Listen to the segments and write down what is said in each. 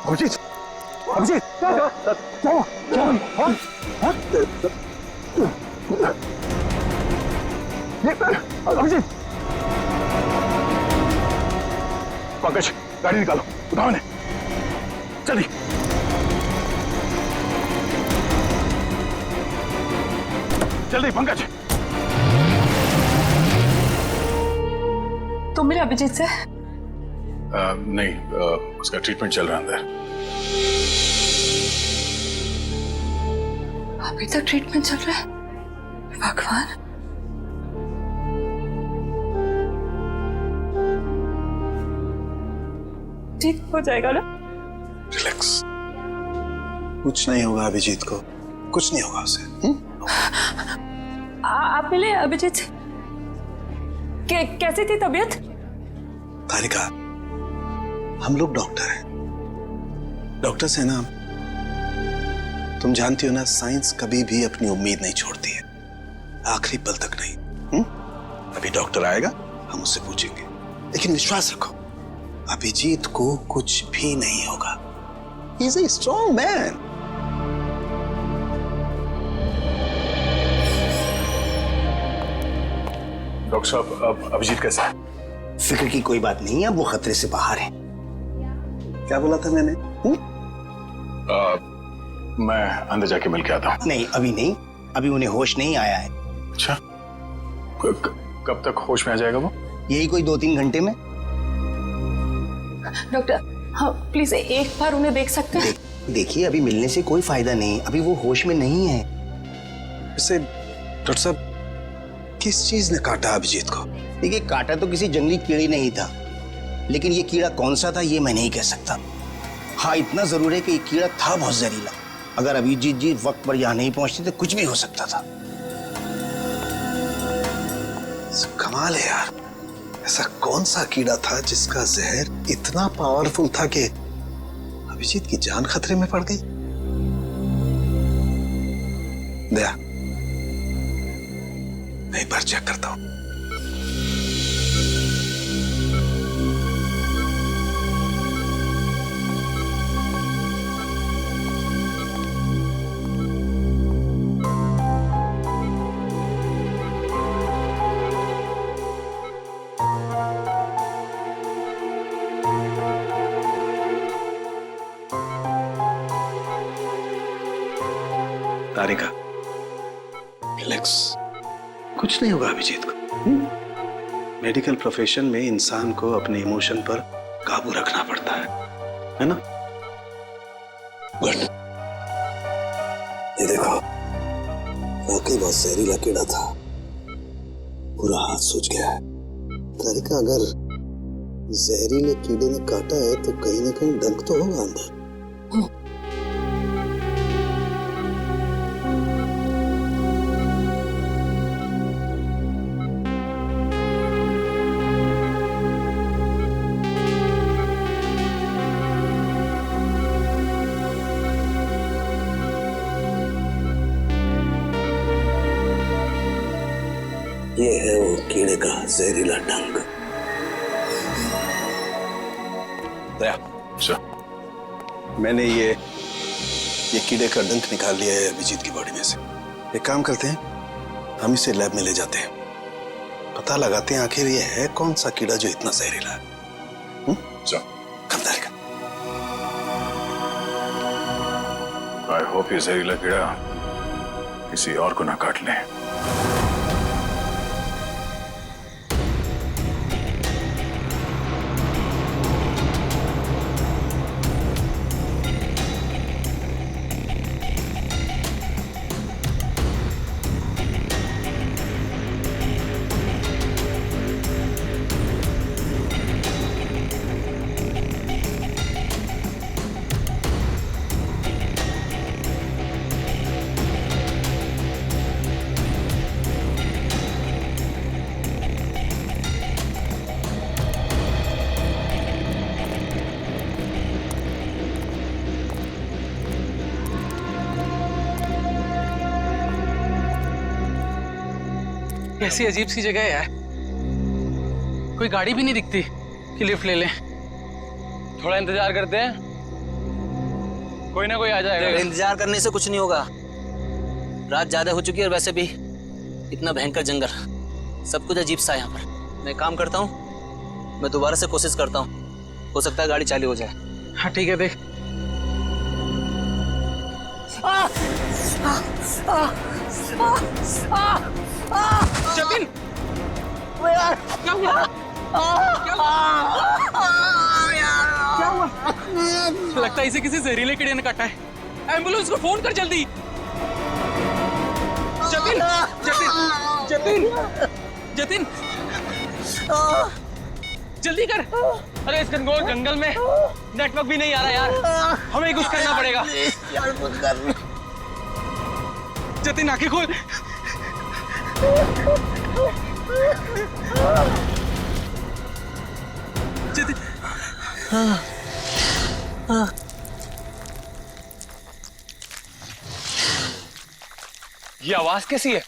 अभिजीत, अभिजीत, क्या अभिजीत, पंकज गाड़ी निकालो, उठाओ इन्हें, चलिए। जल्दी पंकज। तुम मिले अभिजीत से? नहीं, उसका ट्रीटमेंट चल रहा है अंदर। अभी तक ट्रीटमेंट चल रहा है? भगवान। ठीक हो जाएगा ना? रिलैक्स, कुछ नहीं होगा अभिजीत को, कुछ नहीं होगा उसे। आप मिले अभिजीत से? कैसी थी तबीयत? तारिका, हम लोग डॉक्टर हैं, डॉक्टर से ना, तुम जानती हो ना, साइंस कभी भी अपनी उम्मीद नहीं छोड़ती है, आखिरी पल तक नहीं। अभी डॉक्टर आएगा, हम उससे पूछेंगे, लेकिन विश्वास रखो, अभिजीत को कुछ भी नहीं होगा। He is a strong man. Doctor साहब, अब अभिजीत कैसा है? फिक्र की कोई बात नहीं है, वो खतरे से बाहर है। क्या बोला था मैंने? मैं अंदर जाके मिल के आता हूँ। नहीं, अभी नहीं, अभी उन्हें होश नहीं आया है। अच्छा, कब तक होश में आ जाएगा वो? यही कोई 2-3 घंटे में। डॉक्टर, हाँ प्लीज एक बार उन्हें देख सकते हैं? देखिए, अभी मिलने से कोई फायदा नहीं, अभी वो होश में नहीं है। वैसे डॉक्टर साहब, किस चीज ने काटा अभिजीत को? देखिए, काटा तो किसी जंगली कीड़े नहीं था, लेकिन ये कीड़ा कौन सा था ये मैं नहीं कह सकता। हाँ, इतना जरूर है कि ये कीड़ा था बहुत जहरीला। अगर अभिजीत जी वक्त पर यहाँ नहीं पहुंचते तो कुछ भी हो सकता था। कमाल है यार, ऐसा कौन सा कीड़ा था जिसका जहर इतना पावरफुल था कि अभिजीत की जान खतरे में पड़ गई? दया, मैं एक बार चेक करता हूं। तारिका, रिलैक्स, कुछ नहीं होगा अभिजीत को। मेडिकल प्रोफेशन में इंसान को अपने इमोशन पर काबू रखना पड़ता है ना? गुड। ये देखो, वाकई बहुत जहरीला कीड़ा था, पूरा हाथ सूज गया है। तारिका, अगर जहरीले कीड़े ने काटा है तो कहीं ना कहीं डंक तो होगा अंदर। ये है वो कीड़े का जहरीला डंक। दया, मैंने ये कीड़े का डंक निकाल लिया है अभिजीत की बॉडी में से। एक काम करते हैं, हम इसे लैब में ले जाते हैं, पता लगाते हैं आखिर ये है कौन सा कीड़ा जो इतना जहरीला है। आई होप ये जहरीला कीड़ा किसी और को ना काट ले। कैसी अजीब सी जगह है यार, कोई गाड़ी भी नहीं दिखती कि लिफ्ट ले लें। थोड़ा इंतजार करते हैं। कोई ना कोई आ जाएगा। इंतजार करने से कुछ नहीं होगा। रात ज्यादा हो चुकी है और वैसे भी इतना भयंकर जंगल, सब कुछ अजीब सा है यहाँ पर। मैं काम करता हूँ, मैं दोबारा से कोशिश करता हूँ, हो सकता है गाड़ी चालू हो जाए। हाँ ठीक है, देख। जतिन, क्या हुआ? क्या हुआ? लगता है इसे किसी जहरीले कीड़े ने काटा है। एम्बुलेंस को फोन कर जल्दी। जतिन, जतिन, जतिन, जतिन, जल्दी कर। अरे इस घनघोर जंगल में नेटवर्क भी नहीं आ रहा यार, हमें कुछ करना पड़ेगा। यार कुछ कर। जतिन आंखें खोल। जतिन, ये आवाज कैसी है?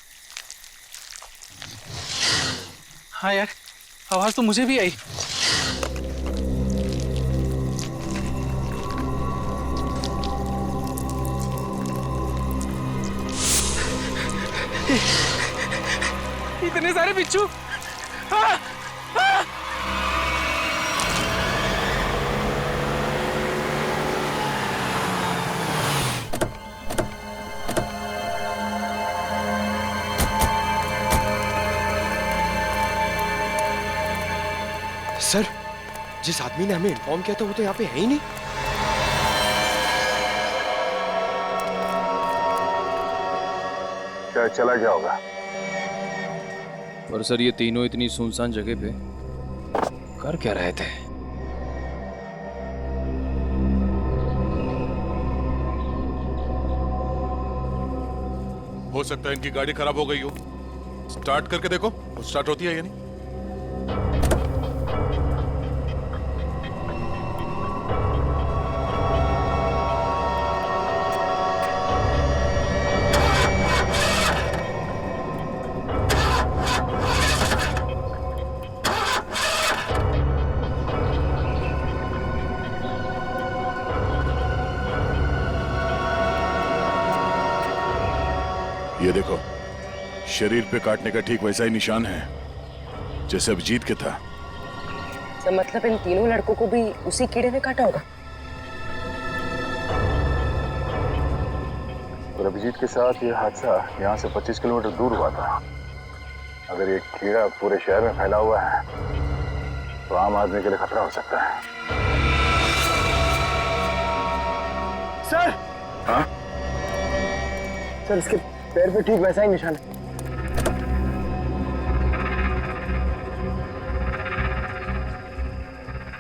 हाँ यार, आवाज तो मुझे भी आई। इतने सारे बिच्छू। हाँ, हाँ। सर, जिस आदमी ने हमें इन्फॉर्म किया था वो तो यहाँ पे है ही नहीं। क्या चला गया होगा? पर सर ये तीनों इतनी सुनसान जगह पे कर क्या रहे थे? हो सकता है इनकी गाड़ी खराब हो गई हो। स्टार्ट करके देखो, वो स्टार्ट होती है या नहीं। ये देखो, शरीर पे काटने का ठीक वैसा ही निशान है जैसे अभिजीत के था। तो मतलब इन तीनों लड़कों को भी उसी कीड़े ने काटा होगा। और अभिजीत के साथ ये हादसा यहाँ से 25 किलोमीटर दूर हुआ था। अगर ये कीड़ा पूरे शहर में फैला हुआ है तो आम आदमी के लिए खतरा हो सकता है। सर, हाँ? सर इसके पैर पे ठीक वैसा ही निशान है।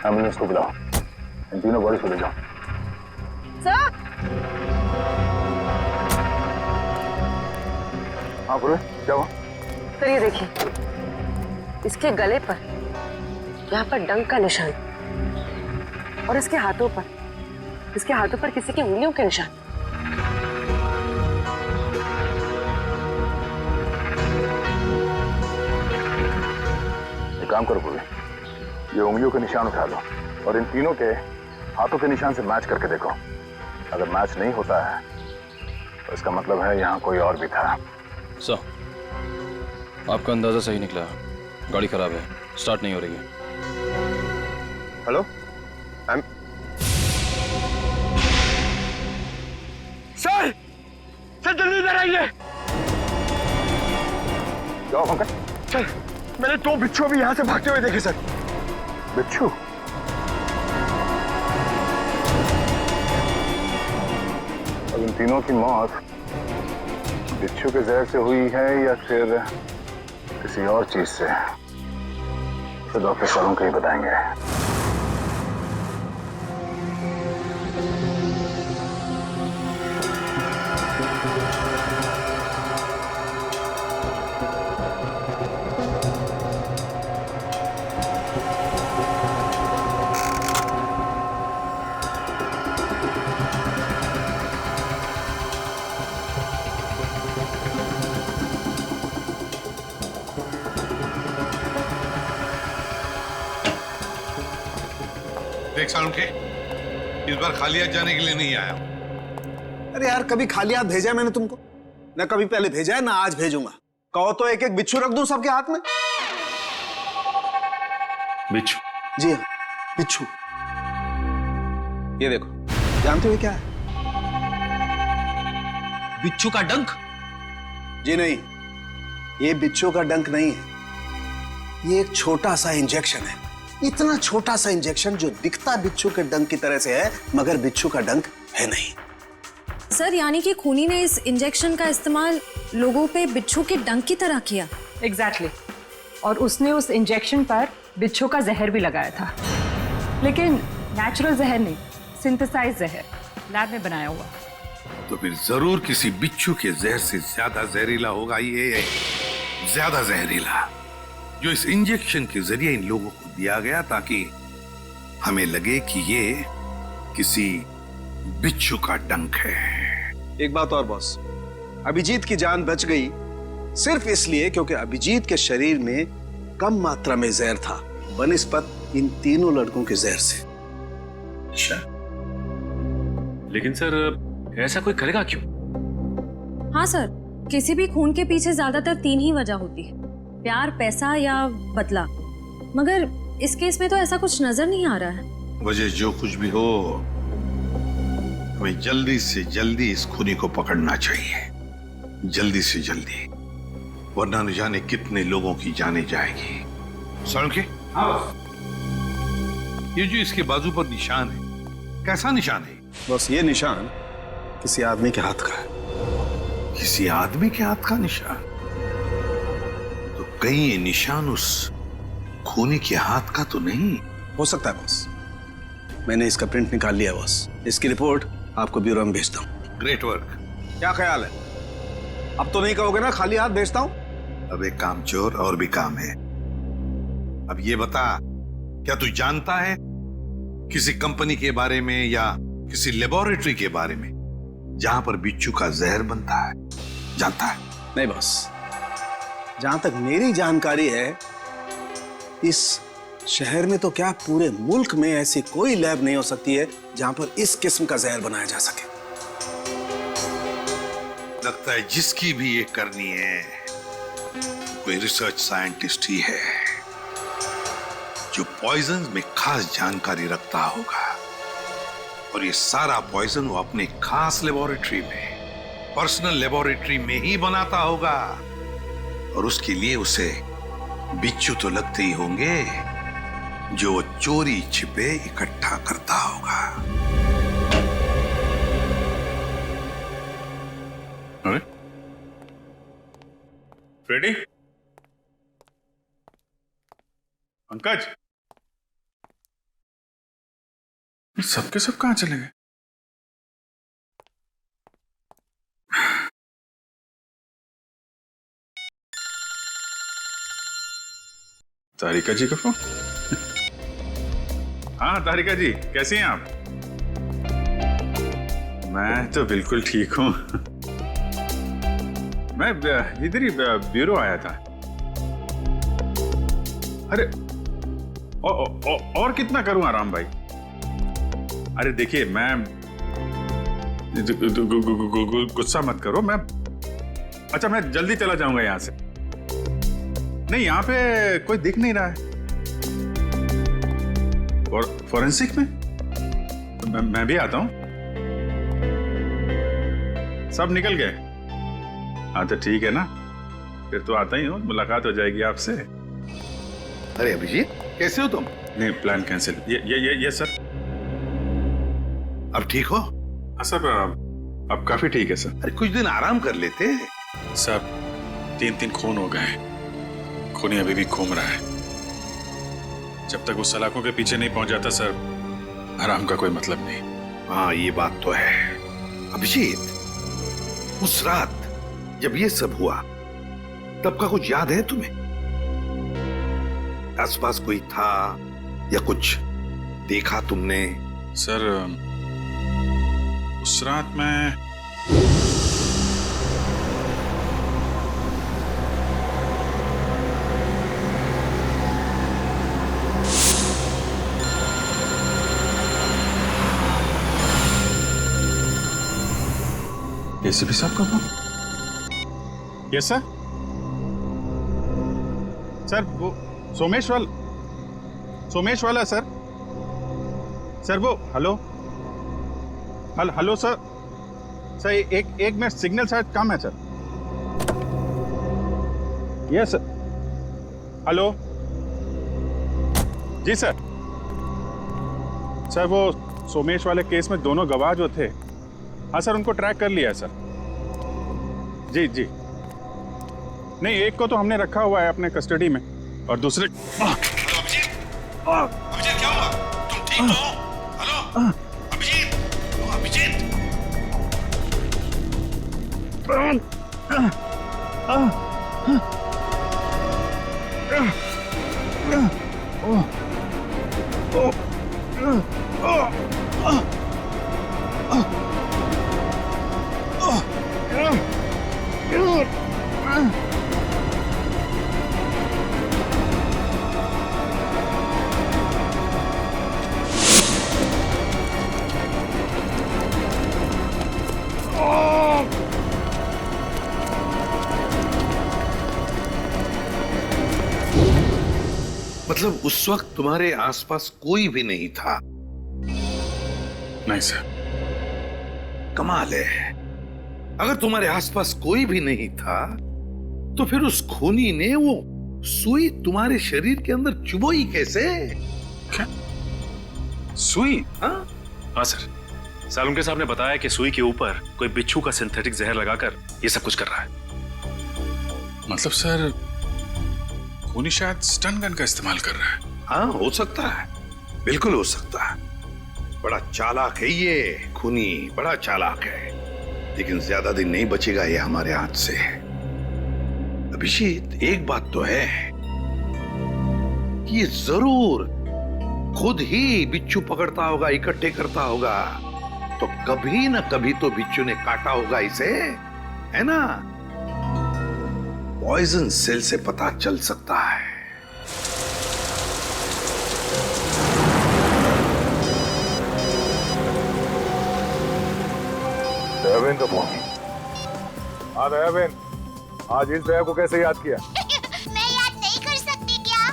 एम्बुलेंस को बुलाओ, इन तीनों बॉडीज को ले जाओ। सर, हाँ पूरे, क्या हुआ? सर ये देखिए, इसके गले पर यहाँ पर डंक का निशान और इसके हाथों पर किसी की उंगलियों के निशान। काम करो पूरे, ये उंगलियों के निशान उठा लो और इन तीनों के हाथों के निशान से मैच करके देखो। अगर मैच नहीं होता है तो इसका मतलब है यहाँ कोई और भी था। सर, आपका अंदाजा सही निकला, गाड़ी खराब है, स्टार्ट नहीं हो रही है। हेलो, सर, सर जल्दी इधर आइए। क्या पंकज? सर, मैंने 2 बिच्छू भी यहाँ से भागते हुए देखे सर। बिच्छू? अब इन तीनों की मौत बिच्छू के जहर से हुई है या फिर किसी और चीज से, तो डॉक्टर सालों को ही बताएंगे। देख सालुंखे, इस बार खाली हाथ जाने के लिए नहीं आया हूं। अरे यार, कभी खाली हाथ भेजा है मैंने तुमको? ना कभी पहले भेजा है ना आज भेजूंगा। कहो तो एक एक बिच्छू रख दूं सबके हाथ में। बिच्छू? जी हाँ, बिच्छू। ये देखो, जानते हो ये क्या है? बिच्छू का डंक? जी नहीं, ये बिच्छू का डंक नहीं है। ये एक छोटा सा इंजेक्शन है। इतना छोटा सा इंजेक्शन जो दिखता बिच्छू के डंक की तरह से है, मगर बिच्छू का डंक है नहीं। सर, यानी कि खूनी ने इस इंजेक्शन का इस्तेमाल लोगों पे बिच्छू के डंक की तरह किया। एग्जैक्टली। और उसने उस इंजेक्शन पर बिच्छू का जहर भी लगाया था, लेकिन नेचुरल जहर नहीं, सिंथेसाइज जहर, लैब में बनाया हुआ। तो फिर जरूर किसी बिच्छू के जहर से ज्यादा जहरीला होगा ये, ज्यादा जहरीला, जो इस इंजेक्शन के जरिए इन लोगों को दिया गया ताकि हमें लगे कि ये किसी बिच्छू का डंक है। एक बात और बॉस, अभिजीत की जान बच गई सिर्फ इसलिए क्योंकि अभिजीत के शरीर में कम मात्रा में जहर था बनिस्बत इन तीनों लड़कों के जहर से। अच्छा, लेकिन सर ऐसा कोई करेगा क्यों? हाँ सर, किसी भी खून के पीछे ज्यादातर 3 ही वजह होती है, प्यार, पैसा या बदला। मगर इस केस में तो ऐसा कुछ नजर नहीं आ रहा है। वजह जो कुछ भी हो, हमें जल्दी से जल्दी इस खूनी को पकड़ना चाहिए, जल्दी से जल्दी, वरना न जाने कितने लोगों की जाने जाएगी। सुन के? ये जो इसके बाजू पर निशान है, कैसा निशान है? बस ये निशान किसी आदमी के हाथ का है। किसी आदमी के हाथ का निशान? तो कहीं ये निशान उस खूनी के हाथ का तो नहीं? हो सकता है बॉस, मैंने इसका प्रिंट निकाल लिया बॉस। इसकी रिपोर्ट आपको ब्यूरो में भेजता हूँ। Great work. क्या ख्याल है? अब तो नहीं कहोगे ना खाली हाथ भेजता हूँ? अब एक काम चोर और भी काम है। अब ये बता, क्या तू जानता है किसी कंपनी के बारे में या किसी लेबोरेटरी के बारे में जहां पर बिच्छू का जहर बनता है? जानता है? नहीं बॉस, जहां तक मेरी जानकारी है, इस शहर में तो क्या पूरे मुल्क में ऐसी कोई लैब नहीं हो सकती है जहां पर इस किस्म का जहर बनाया जा सके। लगता है जिसकी भी ये करनी है कोई रिसर्च साइंटिस्ट ही है जो पॉइजन में खास जानकारी रखता होगा, और ये सारा पॉइजन वो अपने खास लेबोरेटरी में, पर्सनल लेबोरेटरी में ही बनाता होगा, और उसके लिए उसे बिच्छू तो लगते ही होंगे जो वो चोरी छिपे इकट्ठा करता होगा। अरे फ्रेडी, पंकज, सबके सब कहां चले गए? तारिका जी का फोन। हाँ तारिका जी, कैसी हैं आप? मैं तो बिल्कुल ठीक हूं। मैं इधर ही ब्यूरो आया था। अरे और कितना करूं आराम भाई? अरे देखिए, मैं गुस्सा मत करो, मैं अच्छा मैं जल्दी चला जाऊंगा यहां से। नहीं, यहां पे कोई दिख नहीं रहा है। और फॉरेंसिक में मैं भी आता हूं। सब निकल गए? हाँ तो ठीक है ना, फिर तो आता ही हूं, मुलाकात हो जाएगी आपसे। अरे अभिजीत, कैसे हो तुम? नहीं, प्लान कैंसिल। ये सर। अब ठीक हो? हाँ सर, अब काफी ठीक है सर। अरे कुछ दिन आराम कर लेते। सर 3 खून हो गए, खूनी अभी भी घूम रहा है। जब तक वो सलाखों के पीछे नहीं पहुंच जाता सर, आराम का कोई मतलब नहीं। हाँ ये बात तो है। अभिजीत, उस रात जब ये सब हुआ तब का कुछ याद है तुम्हें? आसपास कोई था या कुछ देखा तुमने? सर उस रात मैं एसीपी साहब का फोन? Yes sir. सर वो सोमेश वाला सर। सर वो हेलो सर। सर एक मिनट, सिग्नल शायद कम है सर। Yes sir. हेलो जी सर। सर वो सोमेश वाले केस में दोनों गवाह जो थे, हाँ सर उनको ट्रैक कर लिया है सर। जी जी। नहीं, एक को तो हमने रखा हुआ है अपने कस्टडी में और दूसरे। अभिजीत क्या हुआ? तुम ठीक तो हो? हेलो अभिजीत, अभिजीत। मतलब उस वक्त तुम्हारे आसपास कोई भी नहीं था? नहीं सर। कमाल है, अगर तुम्हारे आसपास कोई भी नहीं था तो फिर उस खूनी ने वो सुई तुम्हारे शरीर के अंदर चुभोई कैसे? क्या सुई? हाँ सर, सालुंके साहब ने बताया कि सुई के ऊपर कोई बिच्छू का सिंथेटिक जहर लगाकर ये सब कुछ कर रहा है। मतलब सर खूनी शायद स्टन गन का इस्तेमाल कर रहा है। हाँ हो सकता है, बिल्कुल हो सकता है। बड़ा चालाक है ये खूनी, बड़ा चालाक है, लेकिन ज्यादा दिन नहीं बचेगा ये हमारे हाथ से। अभिजीत एक बात तो है कि ये जरूर खुद ही बिच्छू पकड़ता होगा, इकट्ठे करता होगा, तो कभी ना कभी तो बिच्छू ने काटा होगा इसे, है ना? पॉइजन सेल से पता चल सकता है। दयाबेन का फोन। हाँ दयाबेन, आज इस दया को कैसे याद किया? मैं याद नहीं कर सकती क्या?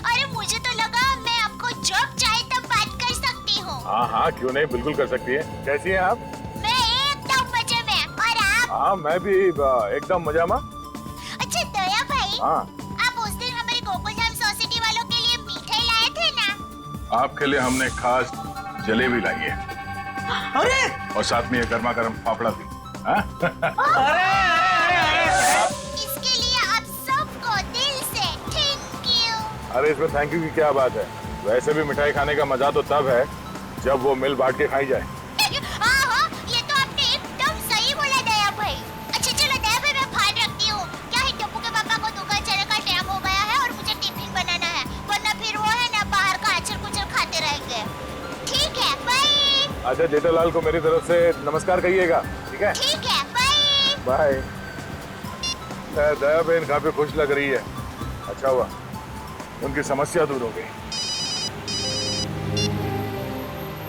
अरे मुझे तो लगा मैं आपको जब चाहे तब बात कर सकती हूँ। हाँ हाँ क्यों नहीं, बिल्कुल कर सकती है। कैसी हैं आप? मैं एकदम मजे में, और आप? हाँ मैं भी एकदम मजा में। अच्छा दया भाई, हाँ आप उस दिन हमारे गोकुलधाम सोसाइटी वालों के लिए मिठाई लाए थे ना? आपके लिए हमने खास जलेबी लाई है। अरे और साथ में ये गर्मा गर्म फाफड़ा भी। हाँ? इसके लिए आप सबको दिल से थैंक यू। अरे इसमें थैंक यू की क्या बात है? वैसे भी मिठाई खाने का मजा तो तब है जब वो मिल बांट के खाई जाए। हाँ, ये तो आपने एकदम सही बोला दया भाई। अच्छा चलो दया भाई, मैं फोन रखती हूँ। क्या है, टप्पू के पापा को दुकान चलने का टाइम हो गया है और मुझे टिफिन बनाना है, वरना फिर वो है ना बाहर का अचर कुचर खाते रहेंगे। ठीक है, बाय। अच्छा जेठालाल को मेरी तरफ से नमस्कार कहिएगा, ठीक है? ठीक है, बाय। बाय। दया बहन काफी खुश लग रही है। अच्छा हुआ उनकी समस्या दूर हो गई।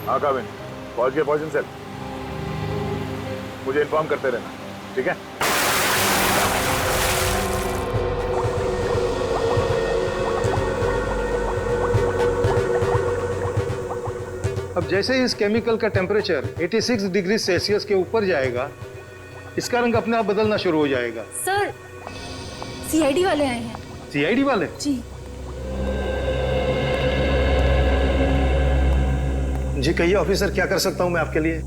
हाँ काबिन, पहुंच गए पॉइजन सेल। मुझे इन्फॉर्म करते रहना, ठीक है? अब जैसे ही इस केमिकल का टेम्परेचर 86 डिग्री सेल्सियस के ऊपर जाएगा, इसका रंग अपने आप बदलना शुरू हो जाएगा। सर, सीआईडी वाले आए हैं। सीआईडी वाले? जी जी कहिए ऑफिसर, क्या कर सकता हूं मैं आपके लिए?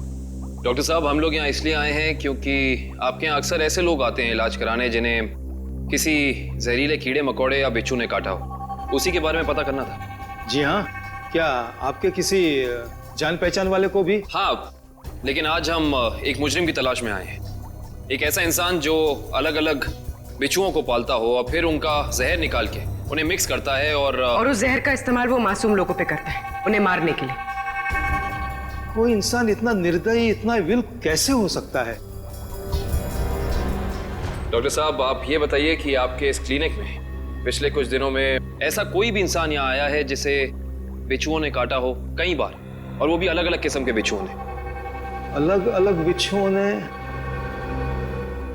डॉक्टर साहब, हम लोग यहाँ इसलिए आए हैं क्योंकि आपके यहाँ अक्सर ऐसे लोग आते हैं इलाज कराने जिन्हें किसी जहरीले कीड़े मकोड़े या बिच्छू ने काटा हो। उसी के बारे में पता करना था। जी हाँ, क्या आपके किसी जान पहचान वाले को भी? हाँ, लेकिन आज हम एक मुजरिम की तलाश में आए हैं। एक ऐसा इंसान जो अलग अलग बिच्छुओं को पालता हो और फिर उनका जहर निकाल के उन्हें मिक्स करता है और उस जहर का इस्तेमाल वो मासूम लोगों पे करता है, उन्हें मारने के लिए। कोई इंसान इतना निर्दयी, इतना विल कैसे हो सकता है? डॉक्टर साहब, आप ये बताइए कि आपके इस क्लिनिक में पिछले कुछ दिनों में ऐसा कोई भी इंसान यहाँ आया है जिसे बिच्छुओं ने काटा हो कई बार, और वो भी अलग अलग किस्म के बिच्छुओं ने? अलग अलग बिच्छुओं ने?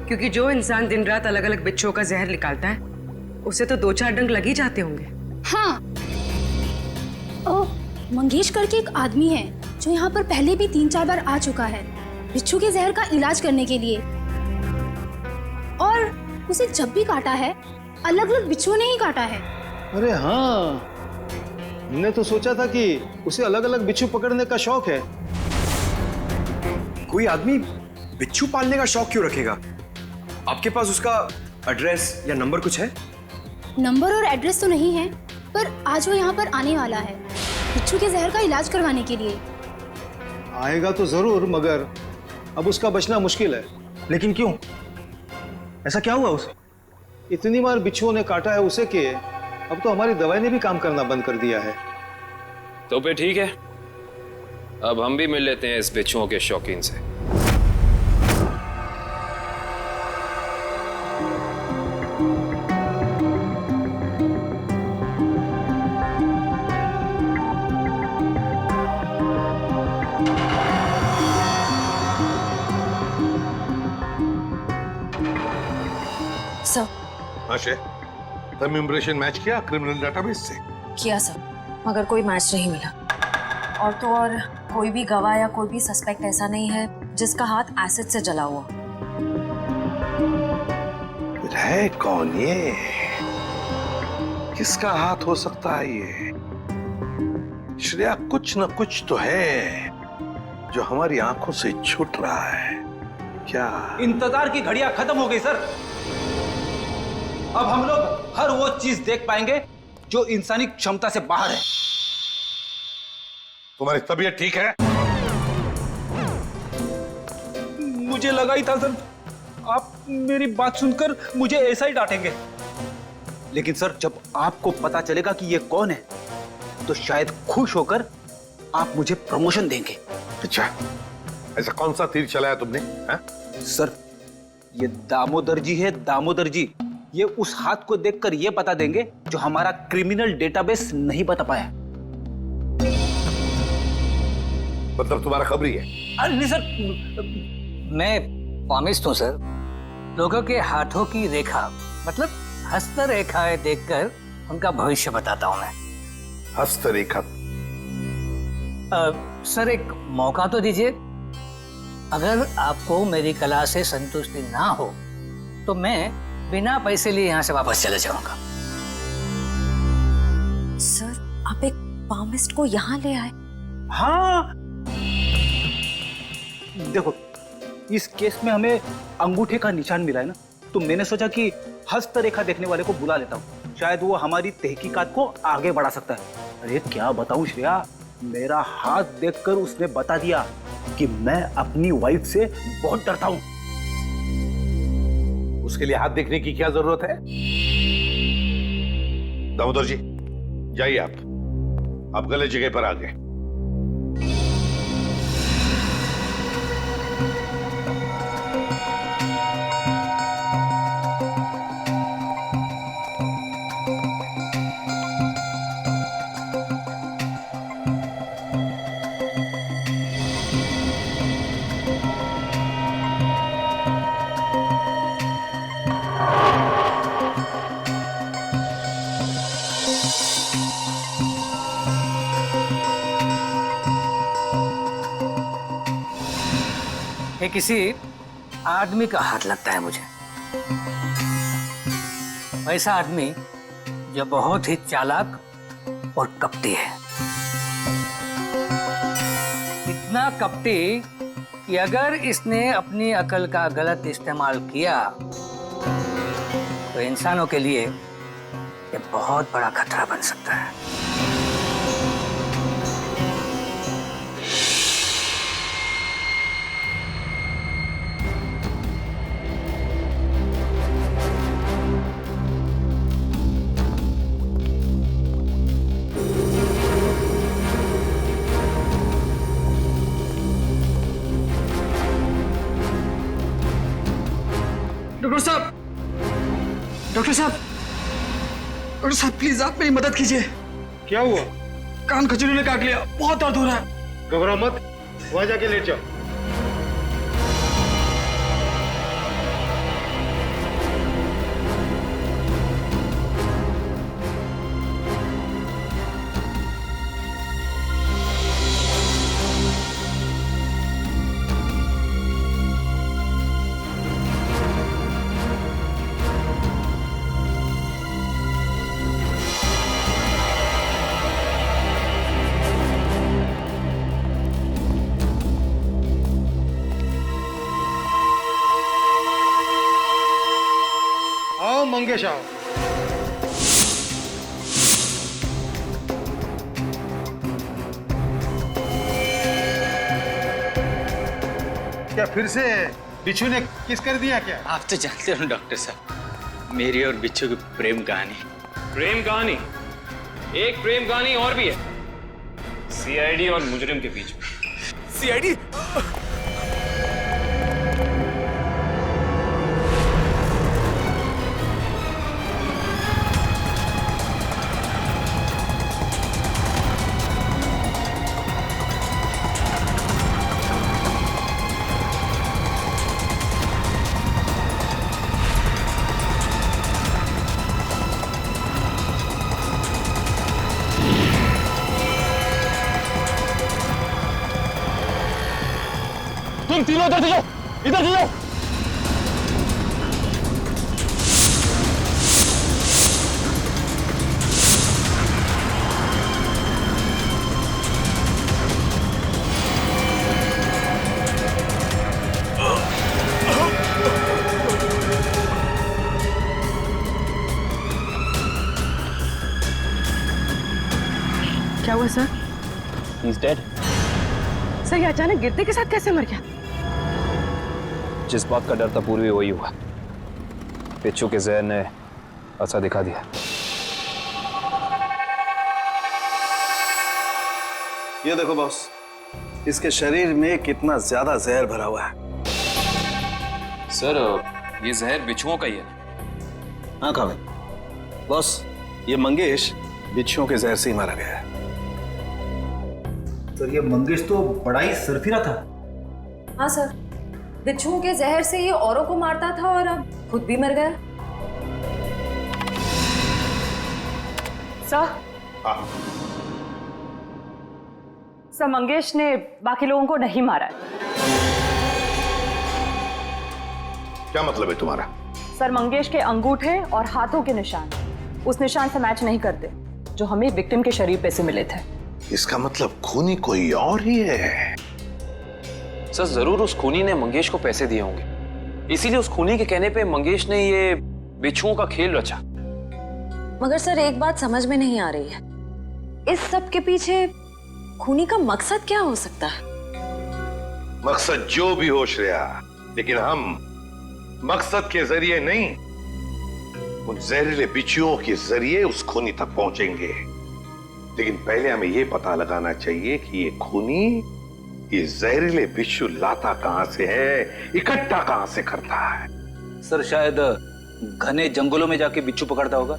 क्योंकि जो इंसान दिन रात अलग अलग बिच्छुओं का जहर निकालता है उसे तो 2-4 डंक लग ही जाते होंगे। हाँ, ओ, मंगेश करके एक आदमी है जो यहाँ पर पहले भी 3-4 बार आ चुका है बिच्छू के जहर का इलाज करने के लिए, और उसे जब भी काटा है अलग अलग बिच्छुओं ने ही काटा है। अरे हाँ, हमने तो सोचा था कि उसे अलग अलग बिच्छू पकड़ने का शौक है। कोई आदमी बिच्छू पालने का शौक क्यों रखेगा? आपके पास उसका एड्रेस या नंबर कुछ है? नंबर और एड्रेस तो नहीं है, पर आज वो यहाँ पर आने वाला है बिच्छू के जहर का इलाज करवाने के लिए। आएगा तो जरूर, मगर अब उसका बचना मुश्किल है। लेकिन क्यों? ऐसा क्या हुआ उसे? इतनी बार बिच्छुओं ने काटा है उसे कि अब तो हमारी दवाई ने भी काम करना बंद कर दिया है। तो फिर ठीक है, अब हम भी मिल लेते हैं इस बिच्छुओं के शौकीन से। सर, आशे, तुम इम्प्रेशन मैच किया क्रिमिनल डेटाबेस से? किया सर, मगर कोई मैच नहीं मिला। और तो और कोई भी गवाह या कोई भी सस्पेक्ट ऐसा नहीं है जिसका हाथ एसिड से जला हुआ। है कौन ये? किसका हाथ हो सकता है ये? श्रेया, कुछ न कुछ तो है जो हमारी आंखों से छूट रहा है। क्या? इंतजार की घड़ियां खत्म हो गई सर। अब हम लोग हर वो चीज देख पाएंगे जो इंसानी क्षमता से बाहर है। तुम्हारी तबीयत ठीक है? मुझे लगा ही था सर, आप मेरी बात सुनकर मुझे ऐसा ही डांटेंगे, लेकिन सर जब आपको पता चलेगा कि ये कौन है तो शायद खुश होकर आप मुझे प्रमोशन देंगे। अच्छा, ऐसा कौन सा तीर चलाया तुमने? है? सर ये दामोदर जी है, दामोदर जी। ये उस हाथ को देखकर ये बता देंगे जो हमारा क्रिमिनल डेटाबेस नहीं बता पाया। मतलब तुम्हारा खबरी है? अरे नहीं सर, मैं पामिस्ट हूँ सर। लोगों के हाथों की रेखा मतलब हस्तरेखाएं देखकर उनका भविष्य बताता हूँ मैं। हस्तरेखा? सर एक मौका तो दीजिए। अगर आपको मेरी कला से संतुष्टि ना हो तो मैं बिना पैसे लिए यहाँ से वापस चले जाऊंगा। सर, आप एक पामिस्ट को यहाँ ले आए? हाँ, देखो इस केस में हमें अंगूठे का निशान मिला है ना, तो मैंने सोचा कि हस्तरेखा देखने वाले को बुला लेता हूँ, शायद वो हमारी तहकीकात को आगे बढ़ा सकता है। अरे क्या बताऊं श्रेया, मेरा हाथ देखकर उसने बता दिया कि मैं अपनी वाइफ से बहुत डरता हूं। उसके लिए हाथ देखने की क्या जरूरत है? दामोदर जी, जाइए आप गलत जगह पर आ गए। ये किसी आदमी का हाथ लगता है मुझे। वैसा आदमी जो बहुत ही चालाक और कपटी है। इतना कपटी कि अगर इसने अपनी अकल का गलत इस्तेमाल किया तो इंसानों के लिए ये बहुत बड़ा खतरा बन सकता है। डॉक्टर साहब, डॉक्टर साहब, डॉक्टर साहब प्लीज आप मेरी मदद कीजिए। क्या हुआ? कान खजूरी ने काट लिया, बहुत दर्द हो रहा है। घबराओ मत, वहां जाके लेट जाओ। मंगेश आओ। क्या फिर से बिच्छू ने किस कर दिया क्या? आप तो जानते हो डॉक्टर साहब, मेरी और बिच्छू की प्रेम कहानी। प्रेम कहानी? एक प्रेम कहानी और भी है, सीआईडी और मुजरिम के बीच में। सीआईडी? तुम तीनों इधर जाओ, इधर जाओ। क्या हुआ सर? He's dead. सर ये अचानक गिरने के साथ कैसे मर गया? जिस बात का डर था पूर्वी वही हुआ। बिच्छू के जहर ने असर दिखा दिया। ये देखो बॉस, इसके शरीर में कितना ज्यादा जहर भरा हुआ है। सर ये जहर बिच्छुओं का ही है। हाँ काबिल बॉस, ये मंगेश बिच्छुओं के जहर से ही मारा गया है। सर ये मंगेश तो बड़ा ही सरफिरा था। हाँ सर, बिच्छुओं के जहर से ये औरों को मारता था और अब खुद भी मर गया। सर, सर मंगेश ने बाकी लोगों को नहीं मारा है। क्या मतलब है तुम्हारा? सर मंगेश के अंगूठे और हाथों के निशान उस निशान से मैच नहीं करते जो हमें विक्टिम के शरीर पे से मिले थे। इसका मतलब खूनी कोई और ही है। सर जरूर उस खूनी ने मंगेश को पैसे दिए होंगे, इसीलिए उस खूनी के कहने पे मंगेश ने ये बिच्छुओं का खेल रचा। मगर सर एक बात समझ में नहीं आ रही है, इस सब के पीछे खूनी का मकसद क्या हो सकता है? मकसद जो भी हो श्रेया, लेकिन हम मकसद के जरिए नहीं, उन जहरीले बिच्छुओं के जरिए उस खूनी तक पहुंचेंगे। लेकिन पहले हमें यह पता लगाना चाहिए कि ये खूनी ये जहरीले बिच्छू लाता कहां से है, इकट्ठा कहां से करता है। सर शायद घने जंगलों में जाके बिच्छू पकड़ता होगा।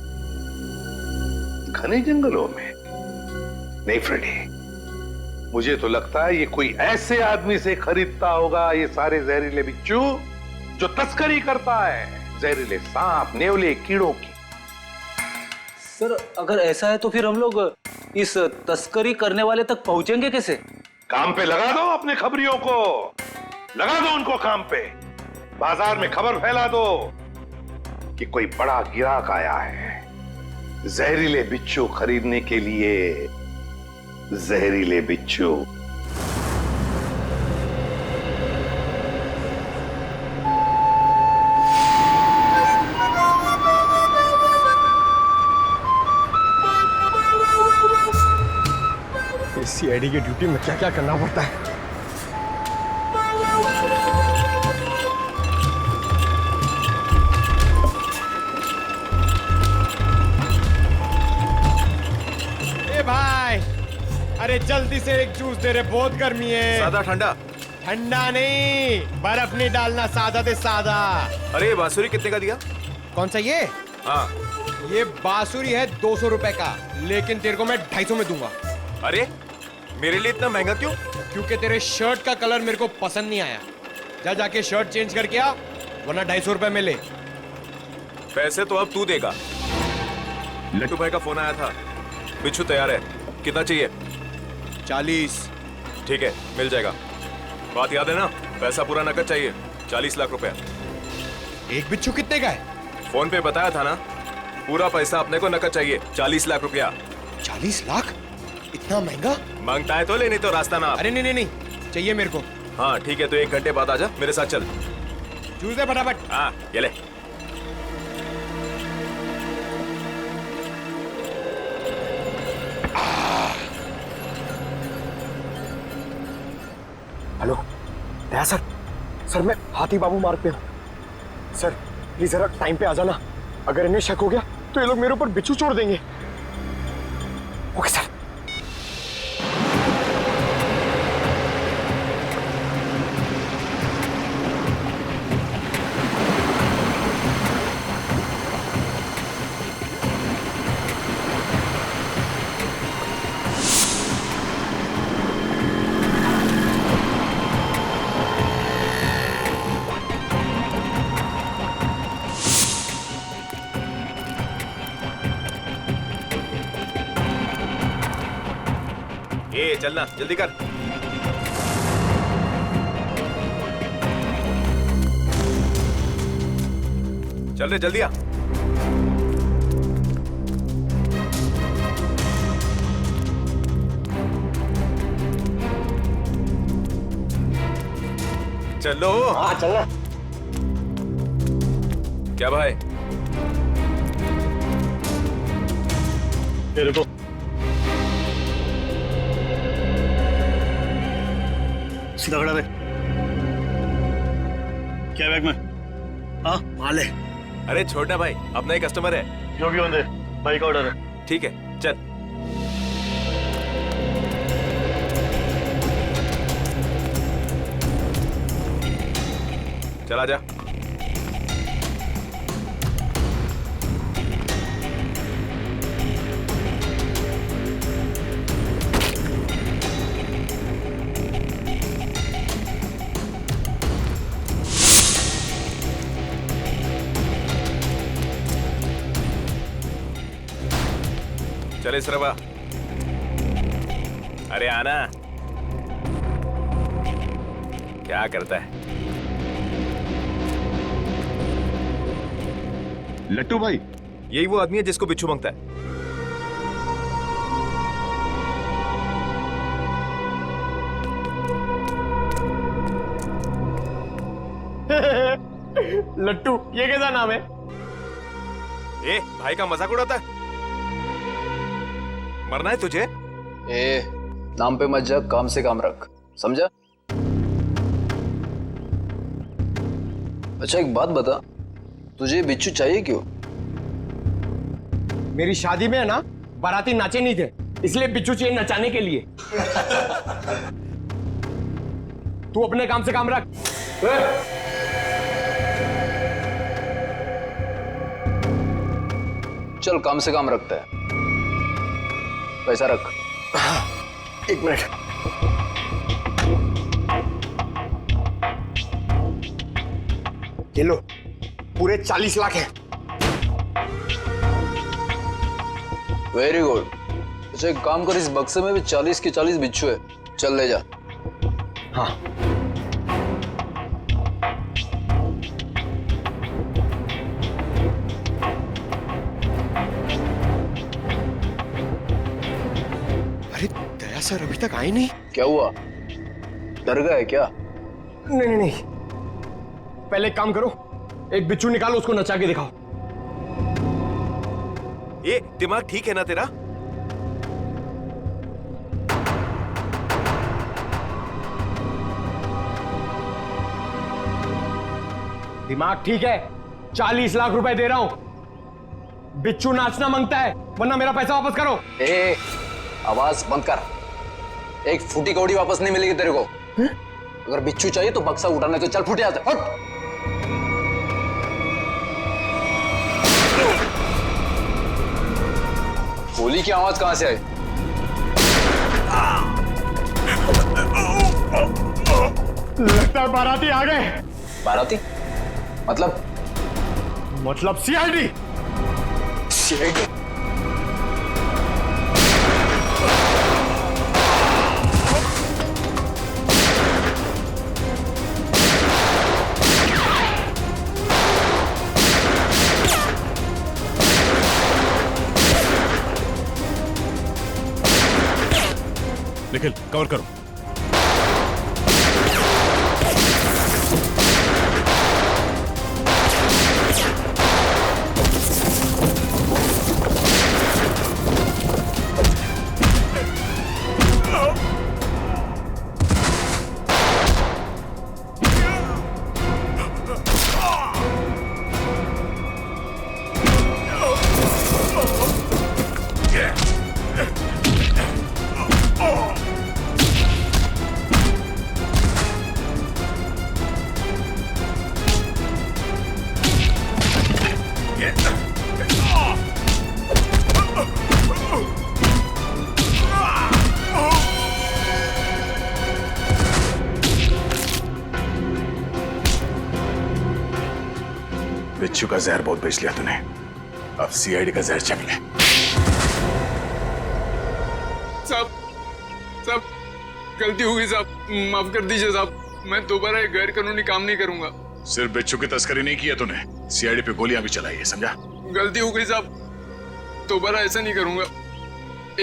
घने जंगलों में? नहीं फ्रेडी, मुझे तो लगता है ये कोई ऐसे आदमी से खरीदता होगा ये सारे जहरीले बिच्छू जो तस्करी करता है, जहरीले सांप, नेवले, कीड़ों की। सर अगर ऐसा है तो फिर हम लोग इस तस्करी करने वाले तक पहुंचेंगे कैसे? काम पे लगा दो अपने खबरियों को, लगा दो उनको काम पे। बाजार में खबर फैला दो कि कोई बड़ा गिराक आया है जहरीले बिच्छू खरीदने के लिए। जहरीले बिच्छू। सीआईडी की ड्यूटी में क्या क्या करना पड़ता है। ए भाई, अरे जल्दी से एक जूस दे रहे, बहुत गर्मी है। सादा ठंडा? ठंडा नहीं, बर्फ नहीं डालना, सादा दे सादा। अरे बांसुरी कितने का दिया? कौन सा ये? हाँ ये बांसुरी है 200 रुपए का, लेकिन तेरे को मैं 250 में दूंगा। अरे मेरे लिए इतना महंगा क्यों? क्योंकि तेरे शर्ट का कलर मेरे को पसंद नहीं आया। जा जाके शर्ट चेंज करके आ, वरना 250 रुपए में ले। पैसे तो अब तू देगा। लट्टू भाई का फोन आया था, बिच्छू तैयार है। कितना चाहिए? 40। ठीक है, मिल जाएगा। बात याद है ना, पैसा पूरा नकद चाहिए। 40 लाख रुपया। एक बिच्छू कितने का है? फोन पे बताया था ना, पूरा पैसा अपने को नकद चाहिए। 40 लाख रुपया। 40 लाख? इतना महंगा? मांगता है तो ले, नहीं तो रास्ता ना। अरे नहीं, चाहिए मेरे को। हाँ ठीक है, तो 1 घंटे बाद आजा, मेरे साथ चल। जूस दे फटाफट। हाँ ये ले। हेलो दया सर, सर मैं हाथी बाबू मार्ग पे हूँ सर, प्लीज जरा टाइम पे आ जाना। अगर इन्हें शक हो गया तो ये लोग मेरे ऊपर बिच्छू छोड़ देंगे। Okay sir. ए चलना, जल्दी कर। चल रे, जल्दी आ। चलो। हाँ चलना। क्या भाई? ये देखो। सीधा खड़ा रहे। क्या बैग में? हाँ माल है। अरे छोड़ना भाई, अपना ही कस्टमर है। जो भी होंगे भाई का ऑर्डर है। ठीक है चल। चला जा। चले सरवा। अरे आना। क्या करता है? लट्टू भाई, यही वो आदमी है जिसको बिच्छू मांगता है। लट्टू, ये कैसा नाम है? ए भाई का मजाक उड़ाता है? मरना है तुझे? ए, नाम पे मत जा, काम से काम रख, समझा? अच्छा एक बात बता, तुझे बिच्छू चाहिए क्यों? मेरी शादी में है ना, बाराती नाचे नहीं थे, इसलिए बिच्छू चाहिए नचाने के लिए। तू अपने काम से काम रख। चल काम से काम रखता है, पैसा रख। एक मिनट। ये लो, पूरे 40 लाख है। Very good. अच्छा एक काम कर, इस बक्से में भी 40 के 40 बिच्छू है, चल ले जा। हाँ। अरे दया सर अभी तक आए नहीं। क्या हुआ, डर गए क्या? नहीं नहीं नहीं, पहले एक काम करो, एक बिच्छू निकालो, उसको नचा के दिखाओ। ये दिमाग ठीक है ना तेरा? दिमाग ठीक है, 40 लाख रुपए दे रहा हूं। बिच्छू नाचना मांगता है, वरना मेरा पैसा वापस करो। ए, आवाज बंद कर। एक फूटी कौड़ी वापस नहीं मिलेगी तेरे को। अगर बिच्छू चाहिए तो बक्सा उठाने तो चल, फूटे आते हट। गोली की आवाज कहां से आई? लगता है बाराती आ गए। बाराती? मतलब सीआईडी। सीआईडी? निखिल कवर करो। बिच्छू का जहर बहुत बेच लिया तूने, अब सीआईडी का जहर चख ले। साहब गलती हो गई साहब, माफ कर दीजिए साहब, मैं दोबारा ये गैर कानूनी काम नहीं करूंगा। सिर्फ बिच्छू की तस्करी नहीं की है तूने, सीआईडी पे गोलियां भी चलाई है, समझा? गलती हो गई साहब, दोबारा ऐसा नहीं करूंगा।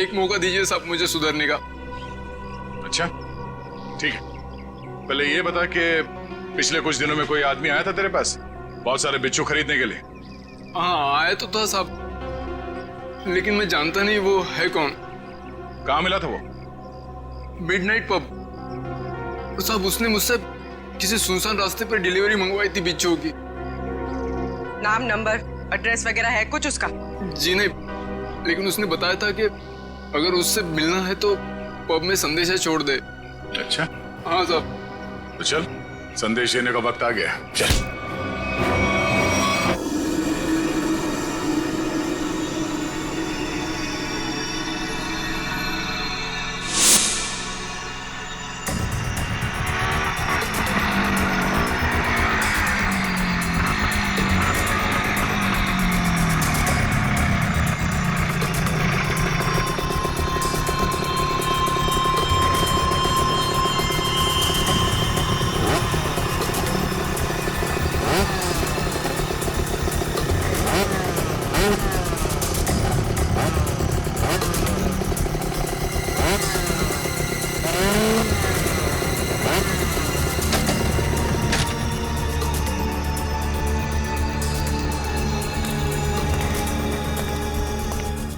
एक मौका दीजिए साहब मुझे सुधरने का। अच्छा ठीक है, पहले ये बता कि पिछले कुछ दिनों में कोई आदमी आया था तेरे पास बहुत सारे बिच्छू खरीदने के लिए? हाँ आया तो था साहब, लेकिन मैं जानता नहीं वो है कौन। कहाँ मिला था वो? Midnight pub. साहब उसने मुझसे किसी सुनसान रास्ते पर डिलीवरी मंगवाई थी बिच्छू की। नाम, नंबर, एड्रेस वगैरह है कुछ उसका? जी नहीं, लेकिन उसने बताया था कि अगर उससे मिलना है तो पब में संदेशा छोड़ दे। अच्छा हाँ साहब। तो चल, संदेश देने का वक्त आ गया, चल।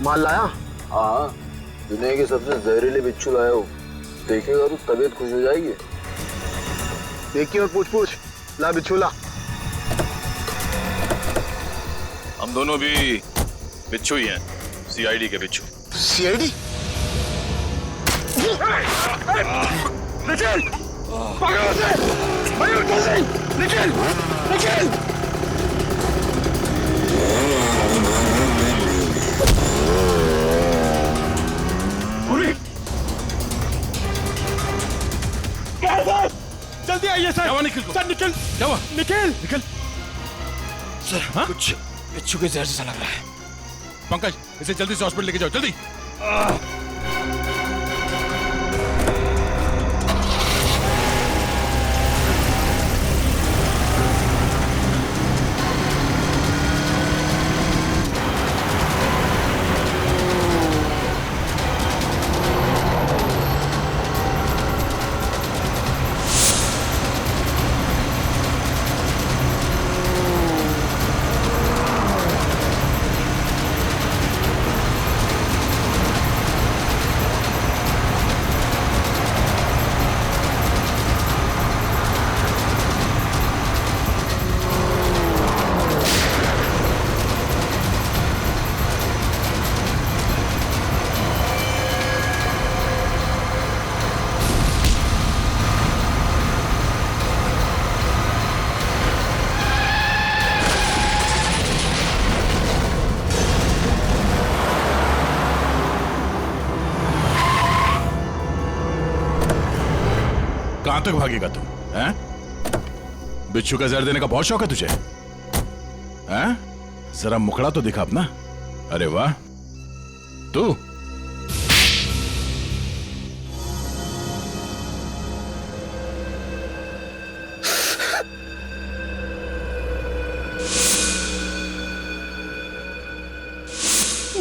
माल लाया? हाँ, दुनिया के सबसे जहरीले बिच्छू लाया हूँ, देखेगा तो तबीयत खुश हो जाएगी। देखिए और पूछ ला बिच्छू ला। हम दोनों भी बिच्छू ही हैं, सीआईडी के बिच्छू। सीआईडी? निखिल! पकड़ो उसे! मयूर जल्दी! निखिल! जल्दी आइए सर। क्या निखिल को? सर निखिल, क्या हुआ? निखिल सर हाँ? कुछ बिच्छू के जहर जैसा लग रहा है। पंकज, इसे जल्दी से हॉस्पिटल लेके जाओ, जल्दी। कहां तक भागेगा तू? हैं? बिच्छू का जहर देने का बहुत शौक है तुझे? हैं? जरा मुखड़ा तो दिखा अपना। अरे वाह, तू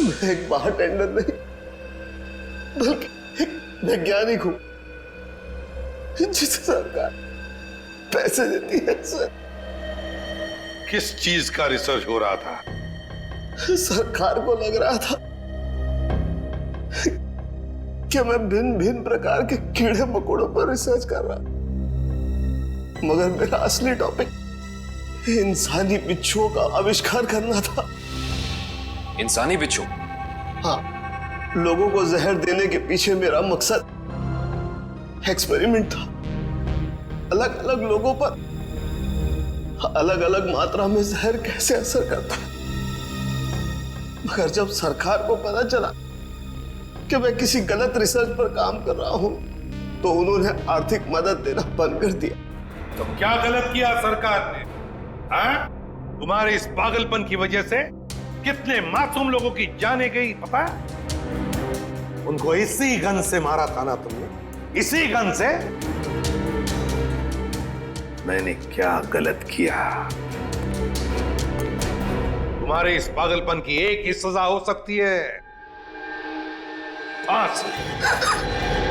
मैं एक बारटेंडर नहीं बल्कि एक वैज्ञानिक हूं जिसे सरकार पैसे देती है। सर, किस चीज का रिसर्च हो रहा था? सरकार को लग रहा था कि मैं भिन्न भिन्न प्रकार के कीड़े मकोड़ों पर रिसर्च कर रहा, मगर मेरा असली टॉपिक इंसानी बिच्छुओं का आविष्कार करना था। इंसानी बिच्छू? हाँ, लोगों को जहर देने के पीछे मेरा मकसद एक्सपेरिमेंट था। अलग अलग लोगों पर अलग अलग मात्रा में जहर कैसे असर करता है। मगर जब सरकार को पता चला कि मैं किसी गलत रिसर्च पर काम कर रहा हूं, तो उन्होंने आर्थिक मदद देना बंद कर दिया। तो क्या गलत किया सरकार ने? हाँ? तुम्हारे इस पागलपन की वजह से कितने मासूम लोगों की जाने गई पता है? उनको इसी गन से मारा था ना तुमने, इसी गन से। मैंने क्या गलत किया? तुम्हारे इस पागलपन की एक ही सजा हो सकती है, फांसी।